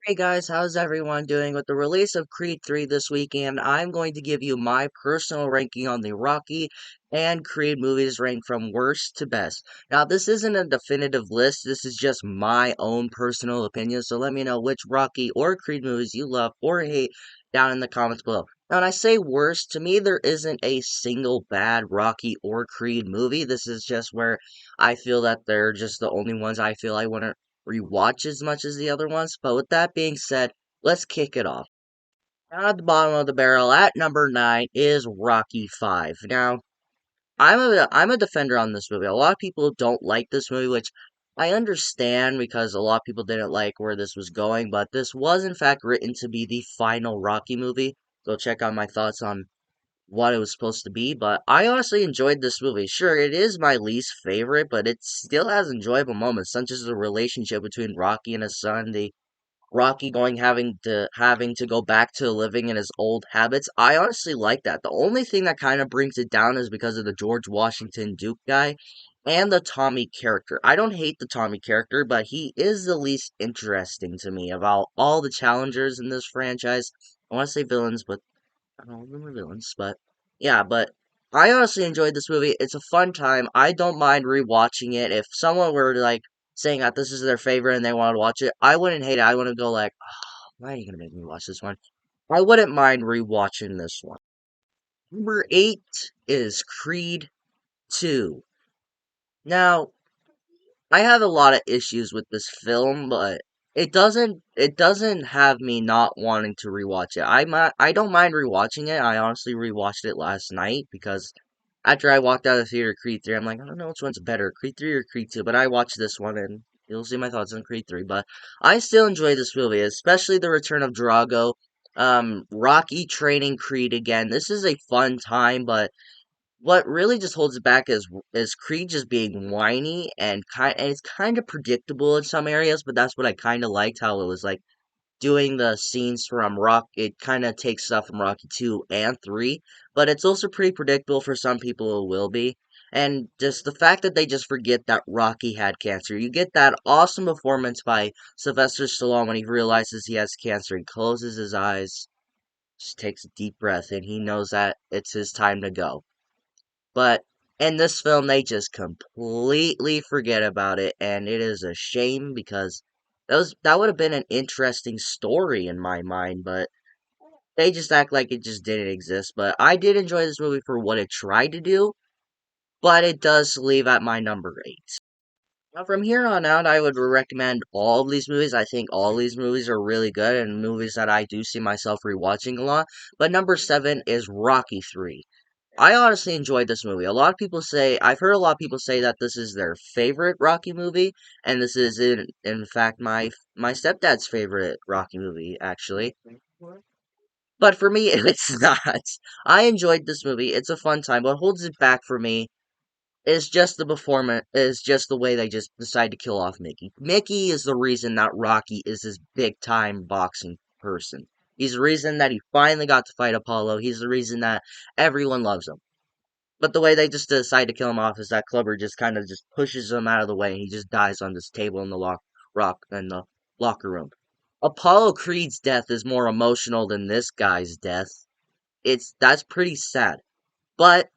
Hey guys, how's everyone doing? With the release of Creed 3 this weekend, I'm going to give you my personal ranking on the Rocky and Creed movies ranked from worst to best. Now, this isn't a definitive list, this is just my own personal opinion, so let me know which Rocky or Creed movies you love or hate down in the comments below. Now, when I say worst, to me there isn't a single bad Rocky or Creed movie. This is just where I feel that they're just the only ones I feel I want to rewatch as much as the other ones. But with that being said, let's kick it off. Down at the bottom of the barrel at number 9 is Rocky 5. Now, I'm a defender on this movie. A lot of people don't like this movie, which I understand because a lot of people didn't like where this was going, but this was in fact written to be the final Rocky movie. So check out my thoughts on what it was supposed to be, but I honestly enjoyed this movie. Sure, it is my least favorite, but it still has enjoyable moments, such as the relationship between Rocky and his son, the Rocky going having to go back to living in his old habits. I honestly like that. The only thing that kind of brings it down is because of the George Washington Duke guy and the Tommy character. I don't hate the Tommy character, but he is the least interesting to me of all the challengers in this franchise. I want to say villains, but I don't remember villains, but yeah, but I honestly enjoyed this movie. It's a fun time. I don't mind rewatching it. If someone were like saying that this is their favorite and they want to watch it, I wouldn't hate it. I wouldn't go like, oh, why are you gonna make me watch this one? I wouldn't mind rewatching this one. Number 8 is Creed 2. Now, I have a lot of issues with this film, but it doesn't have me not wanting to rewatch it. I don't mind rewatching it. I honestly rewatched it last night because after I walked out of the theater Creed 3, I'm like, I don't know which one's better, Creed 3 or Creed 2, but I watched this one and you'll see my thoughts on Creed 3, but I still enjoy this movie, especially the return of Drago. Rocky training Creed again. This is a fun time, but what really just holds it back is Creed just being whiny and it's kind of predictable in some areas, but that's what I kind of liked how it was like doing the scenes from Rock. It kind of takes stuff from Rocky 2 and 3, but it's also pretty predictable for some people it will be. And just the fact that they just forget that Rocky had cancer. You get that awesome performance by Sylvester Stallone when he realizes he has cancer. He closes his eyes, just takes a deep breath, and he knows that it's his time to go. But in this film, they just completely forget about it, and it is a shame because that would have been an interesting story in my mind, but they just act like it just didn't exist. But I did enjoy this movie for what it tried to do, but it does leave at my number 8. Now, from here on out, I would recommend all of these movies. I think all these movies are really good and movies that I do see myself rewatching a lot. But number 7 is Rocky 3. I honestly enjoyed this movie. A lot of people say I've heard a lot of people say that this is their favorite Rocky movie, and this is in fact my stepdad's favorite Rocky movie actually. But for me, it's not. I enjoyed this movie. It's a fun time. What holds it back for me is just the performance, is just the way they just decide to kill off Mickey. Mickey is the reason that Rocky is this big time boxing person. He's the reason that he finally got to fight Apollo. He's the reason that everyone loves him. But the way they just decide to kill him off is that Clubber just kind of just pushes him out of the way, and he just dies on this table in the locker room. Apollo Creed's death is more emotional than this guy's death. That's pretty sad. But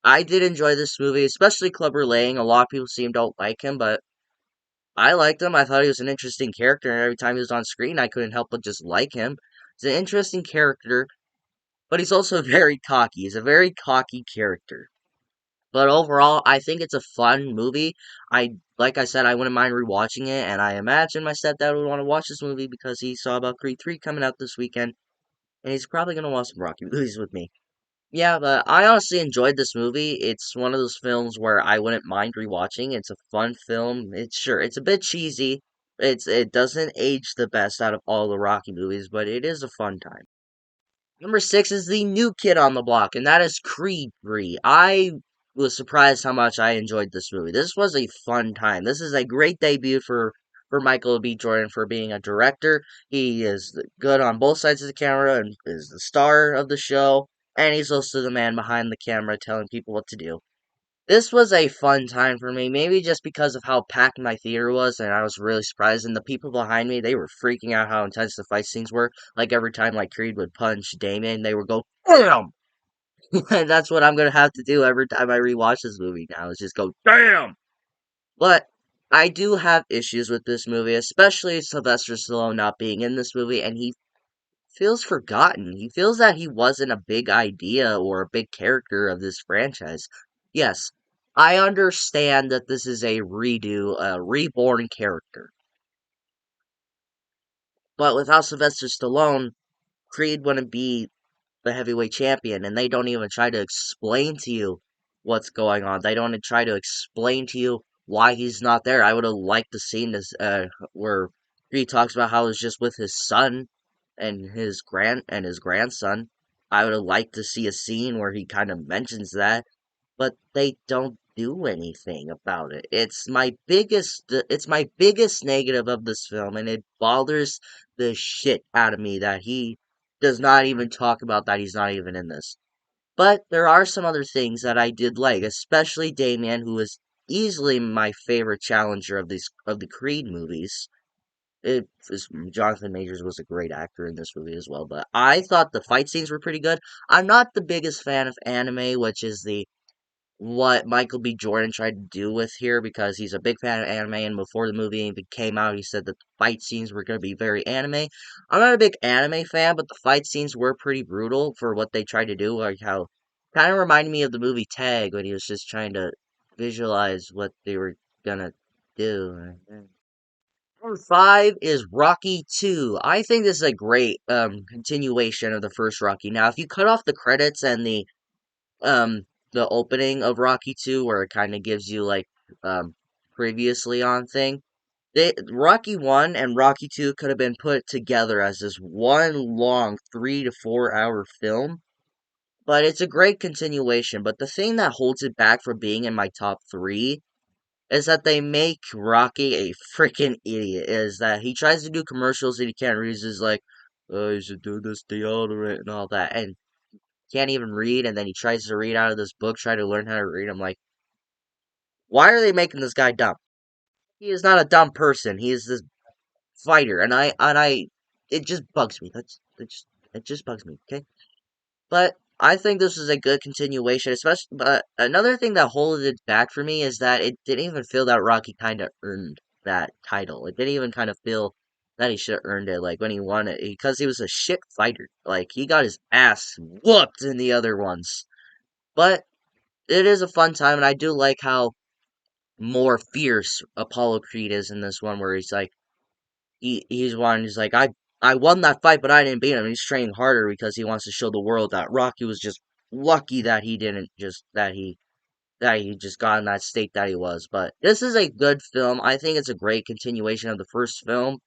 I did enjoy this movie, especially Clubber Lang. A lot of people seem don't like him, but I liked him. I thought he was an interesting character, and every time he was on screen, I couldn't help but just like him. He's an interesting character, but he's also very cocky. He's a very cocky character. But overall, I think it's a fun movie. Like I said, I wouldn't mind rewatching it, and I imagine my stepdad would want to watch this movie because he saw about Creed 3 coming out this weekend, and he's probably gonna watch some Rocky movies with me. Yeah, but I honestly enjoyed this movie. It's one of those films where I wouldn't mind rewatching. It's a fun film. It's a bit cheesy. It doesn't age the best out of all the Rocky movies, but it is a fun time. Number 6 is the new kid on the block, and that is Creed 3. I was surprised how much I enjoyed this movie. This was a fun time. This is a great debut for Michael B. Jordan for being a director. He is good on both sides of the camera and is the star of the show, and he's also the man behind the camera telling people what to do. This was a fun time for me, maybe just because of how packed my theater was, and I was really surprised. And the people behind me, they were freaking out how intense the fight scenes were. Like every time like Creed would punch Damien, they would go, "Damn!" And that's what I'm gonna have to do every time I rewatch this movie now, is just go, "Damn!" But I do have issues with this movie, especially Sylvester Stallone not being in this movie, and he feels forgotten. He feels that he wasn't a big idea or a big character of this franchise. Yes, I understand that this is a redo, a reborn character. But without Sylvester Stallone, Creed wouldn't be the heavyweight champion, and they don't even try to explain to you what's going on. They don't try to explain to you why he's not there. I would have liked to seen this, where he talks about how it's just with his son and his grandson. I would have liked to see a scene where he kind of mentions that, but they don't do anything about it. It's my biggest negative of this film, and it bothers the shit out of me that he does not even talk about that he's not even in this. But there are some other things that I did like, especially Damien, who is easily my favorite challenger of the Creed movies. Jonathan Majors was a great actor in this movie as well, but I thought the fight scenes were pretty good. I'm not the biggest fan of anime, which is the what Michael B. Jordan tried to do with here, because he's a big fan of anime, and before the movie even came out, he said that the fight scenes were going to be very anime. I'm not a big anime fan, but the fight scenes were pretty brutal for what they tried to do, like how kind of reminded me of the movie Tag when he was just trying to visualize what they were gonna do. Number five is Rocky 2. I think this is a great continuation of the first Rocky. Now, if you cut off the credits and um the opening of Rocky 2, where it kind of gives you like um previously on thing, Rocky 1 and Rocky 2 could have been put together as this one long 3 to 4 hour film. But it's a great continuation. But the thing that holds it back from being in my top three is that they make Rocky a freaking idiot. Is that he tries to do commercials that he can't read. He's like, oh, you should do this deodorant and all that. And can't even read, and then he tries to read out of this book, try to learn how to read. I'm like, why are they making this guy dumb? He is not a dumb person. He is this fighter, and I, it just bugs me. It just bugs me. Okay, but I think this is a good continuation, especially. But another thing that holds it back for me is that it didn't even feel that Rocky kind of earned that title. It didn't even kind of feel that he should have earned it, like when he won it, because he was a shit fighter. Like he got his ass whooped in the other ones. But it is a fun time, and I do like how more fierce Apollo Creed is in this one, where he's like, he's like, I won that fight, but I didn't beat him. He's training harder because he wants to show the world that Rocky was just lucky that he didn't just that he just got in that state that he was. But this is a good film. I think it's a great continuation of the first film.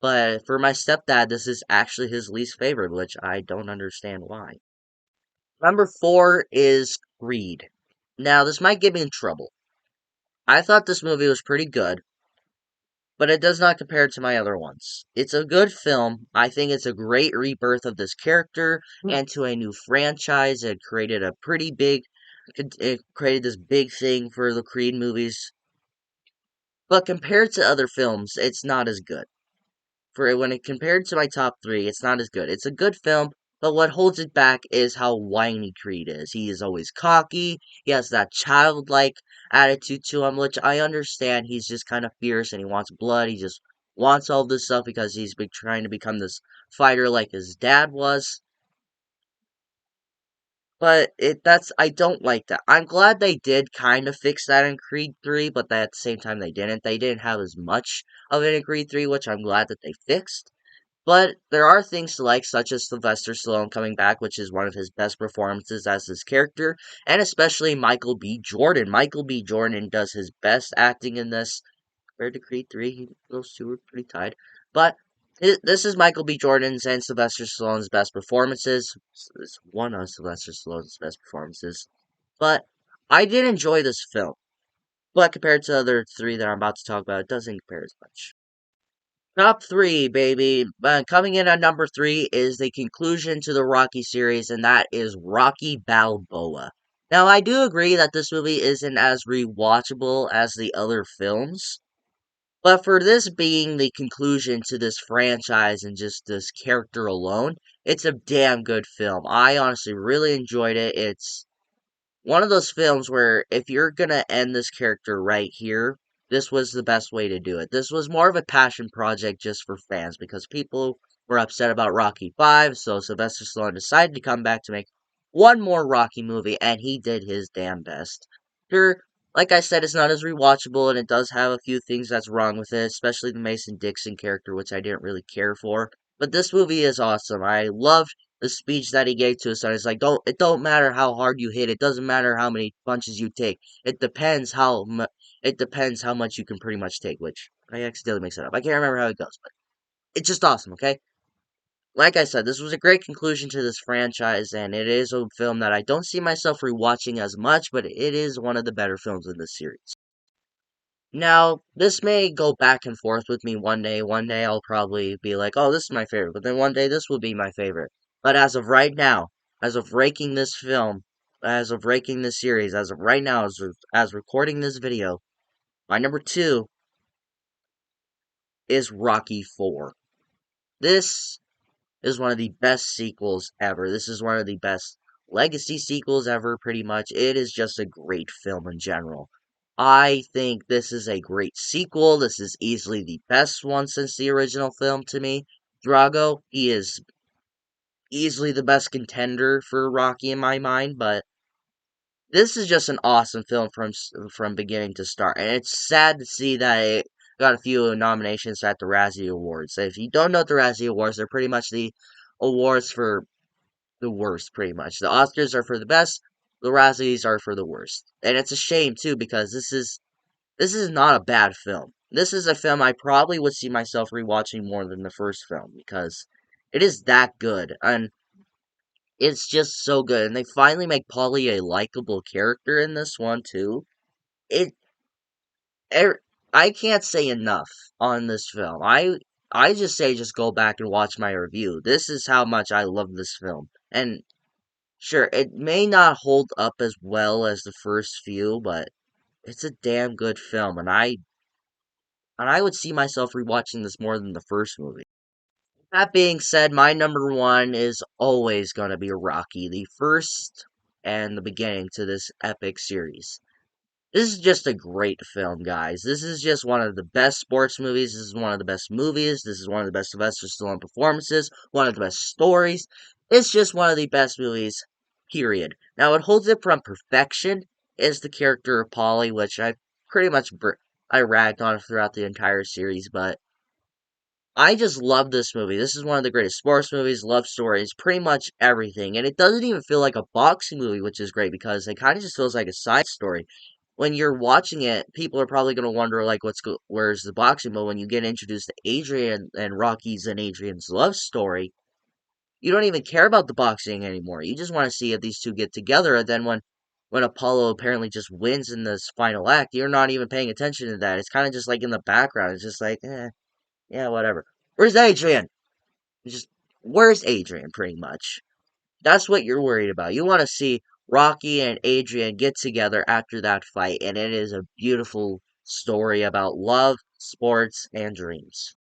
But for my stepdad, this is actually his least favorite, which I don't understand why. Number four is Creed. Now, this might get me in trouble. I thought this movie was pretty good, but it does not compare to my other ones. It's a good film. I think it's a great rebirth of this character and to a new franchise. It created a pretty big, it created this big thing for the Creed movies. But compared to other films, it's not as good. For when it compared to my top three, it's not as good. It's a good film, but what holds it back is how whiny Creed is. He is always cocky. He has that childlike attitude to him, which I understand. He's just kind of fierce and he wants blood. He just wants all this stuff because he's been trying to become this fighter like his dad was. But I don't like that. I'm glad they did kind of fix that in Creed 3, but at the same time they didn't. They didn't have as much of it in Creed 3, which I'm glad that they fixed. But there are things to like, such as Sylvester Stallone coming back, which is one of his best performances as his character, and especially Michael B. Jordan. Michael B. Jordan does his best acting in this. Compared to Creed 3, those two were pretty tied. But this is Michael B. Jordan's and Sylvester Stallone's best performances. It's one of Sylvester Stallone's best performances. But I did enjoy this film. But compared to the other three that I'm about to talk about, it doesn't compare as much. Top three, baby. Coming in at number three is the conclusion to the Rocky series, and that is Rocky Balboa. Now, I do agree that this movie isn't as rewatchable as the other films, but for this being the conclusion to this franchise and just this character alone, it's a damn good film. I honestly really enjoyed it. It's one of those films where if you're gonna end this character right here, this was the best way to do it. This was more of a passion project just for fans because people were upset about Rocky 5, so Sylvester Stallone decided to come back to make one more Rocky movie, and he did his damn best. Sure, like I said, it's not as rewatchable, and it does have a few things that's wrong with it, especially the Mason Dixon character, which I didn't really care for. But this movie is awesome. I loved the speech that he gave to his son. It's like, don't matter how hard you hit. It doesn't matter how many punches you take. It depends how much you can pretty much take. Which I accidentally mixed it up. I can't remember how it goes, but it's just awesome. Okay, like I said, this was a great conclusion to this franchise, and it is a film that I don't see myself rewatching as much, but it is one of the better films in this series. Now, this may go back and forth with me one day. One day I'll probably be like, oh, this is my favorite. But then one day this will be my favorite. But as of right now, as of ranking this film, as of ranking this series, as of right now, as recording this video, my number two is Rocky 4. This is one of the best sequels ever. This is one of the best legacy sequels ever, pretty much. It is just a great film in general. I think this is a great sequel. This is easily the best one since the original film to me. Drago, he is easily the best contender for Rocky in my mind, but this is just an awesome film from beginning to start. And it's sad to see that it got a few nominations at the Razzie Awards. If you don't know what the Razzie Awards, they're pretty much the awards for the worst, pretty much. The Oscars are for the best, the Razzies are for the worst. And it's a shame too because this is not a bad film. This is a film I probably would see myself rewatching more than the first film because it is that good and it's just so good. And they finally make Polly a likable character in this one too. It, er, I can't say enough on this film. I just say just go back and watch my review. This is how much I love this film. And sure, it may not hold up as well as the first few, but it's a damn good film, and I would see myself rewatching this more than the first movie. That being said, my number one is always gonna be Rocky, the first and the beginning to this epic series. This is just a great film, guys. This is just one of the best sports movies. This is one of the best movies. This is one of the best Sylvester Stallone performances. One of the best stories. It's just one of the best movies, period. Now, what holds it from perfection is the character of Polly, which I ragged on throughout the entire series, but I just love this movie. This is one of the greatest sports movies, love stories, pretty much everything. And it doesn't even feel like a boxing movie, which is great because it kind of just feels like a side story. When you're watching it, people are probably going to wonder, like, where's the boxing? But when you get introduced to Adrian and Rocky's and Adrian's love story, you don't even care about the boxing anymore. You just want to see if these two get together. And then when Apollo apparently just wins in this final act, you're not even paying attention to that. It's kind of just like in the background. It's just like, yeah, whatever. Where's Adrian? Just where's Adrian? Pretty much. That's what you're worried about. You want to see Rocky and Adrian get together after that fight, and it is a beautiful story about love, sports, and dreams.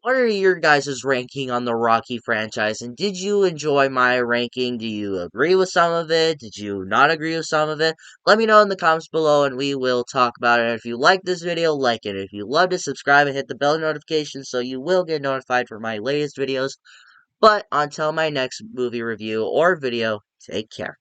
What are your guys' ranking on the Rocky franchise? And did you enjoy my ranking? Do you agree with some of it? Did you not agree with some of it? Let me know in the comments below and we will talk about it. And if you like this video, like it. If you love it, subscribe and hit the bell notification so you will get notified for my latest videos. But until my next movie review or video, take care.